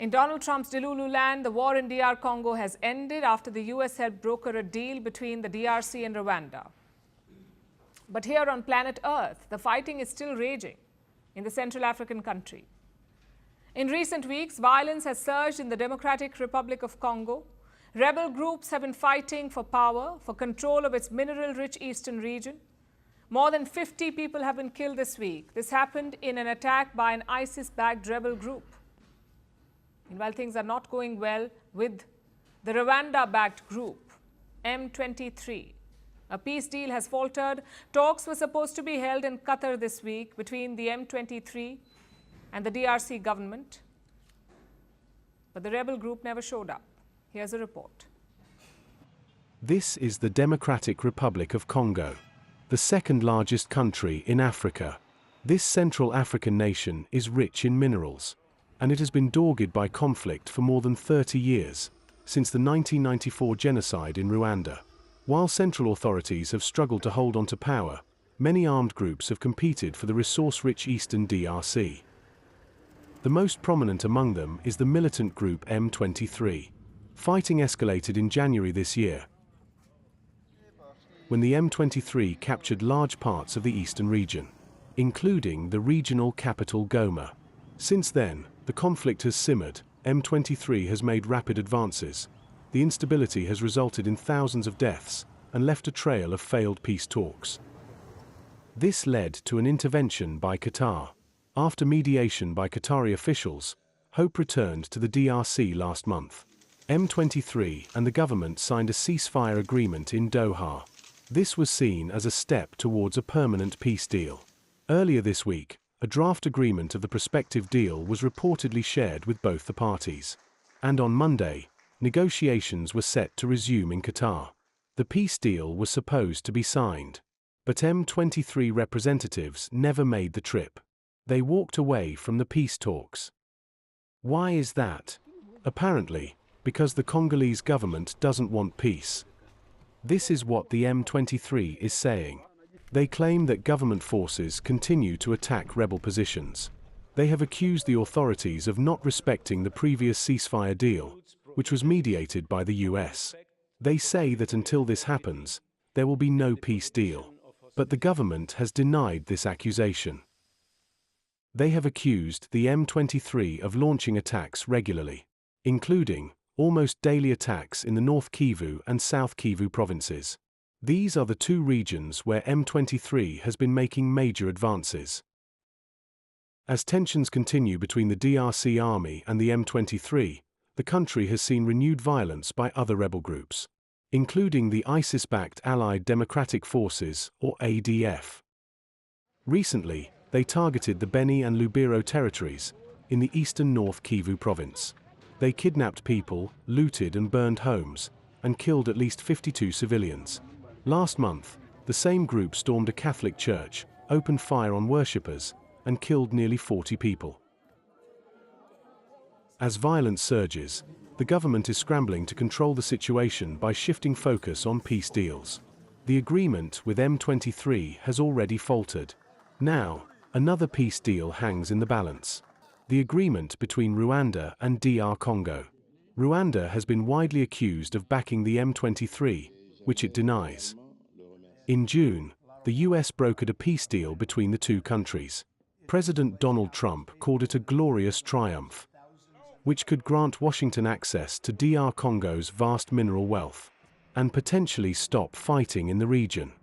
In Donald Trump's Delulu land, the war in DR Congo has ended after the US helped broker a deal between the DRC and Rwanda. But here on planet Earth, the fighting is still raging in the Central African country. In recent weeks, violence has surged in the Democratic Republic of Congo. Rebel groups have been fighting for power, for control of its mineral-rich eastern region. More than 50 people have been killed this week. This happened in an attack by an ISIS-backed rebel group. Meanwhile, things are not going well with the Rwanda-backed group, M23. A peace deal has faltered. Talks were supposed to be held in Qatar this week between the M23 and the DRC government. But the rebel group never showed up. Here's a report. This is the Democratic Republic of Congo, the second largest country in Africa. This Central African nation is rich in minerals, and it has been dogged by conflict for more than 30 years, since the 1994 genocide in Rwanda. While central authorities have struggled to hold on to power, many armed groups have competed for the resource-rich eastern DRC. The most prominent among them is the militant group M23. Fighting escalated in January this year, when the M23 captured large parts of the eastern region, including the regional capital Goma. Since then, the conflict has simmered. M23 has made rapid advances. The instability has resulted in thousands of deaths and left a trail of failed peace talks. This led to an intervention by Qatar. After mediation by Qatari officials, hope returned to the DRC last month. M23 and the government signed a ceasefire agreement in Doha. This was seen as a step towards a permanent peace deal. Earlier this week, a draft agreement of the prospective deal was reportedly shared with both the parties. And on Monday, negotiations were set to resume in Qatar. The peace deal was supposed to be signed, but M23 representatives never made the trip. They walked away from the peace talks. Why is that? Apparently, because the Congolese government doesn't want peace. This is what the M23 is saying. They claim that government forces continue to attack rebel positions. They have accused the authorities of not respecting the previous ceasefire deal, which was mediated by the US. They say that until this happens, there will be no peace deal. But the government has denied this accusation. They have accused the M23 of launching attacks regularly, including almost daily attacks in the North Kivu and South Kivu provinces. These are the two regions where M23 has been making major advances. As tensions continue between the DRC army and the M23, the country has seen renewed violence by other rebel groups, including the ISIS-backed Allied Democratic Forces, or ADF. Recently, they targeted the Beni and Lubero territories in the eastern North Kivu province. They kidnapped people, looted and burned homes, and killed at least 52 civilians. Last month, the same group stormed a Catholic church, opened fire on worshippers, and killed nearly 40 people. As violence surges, the government is scrambling to control the situation by shifting focus on peace deals. The agreement with M23 has already faltered. Now, another peace deal hangs in the balance. The agreement between Rwanda and DR Congo. Rwanda has been widely accused of backing the M23, which it denies. In June, the US brokered a peace deal between the two countries. President Donald Trump called it a glorious triumph, which could grant Washington access to DR Congo's vast mineral wealth and potentially stop fighting in the region.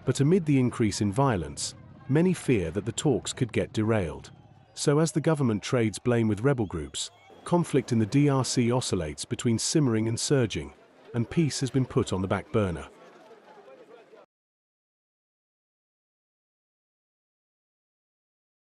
But amid the increase in violence, many fear that the talks could get derailed. So as the government trades blame with rebel groups, conflict in the DRC oscillates between simmering and surging, and peace has been put on the back burner.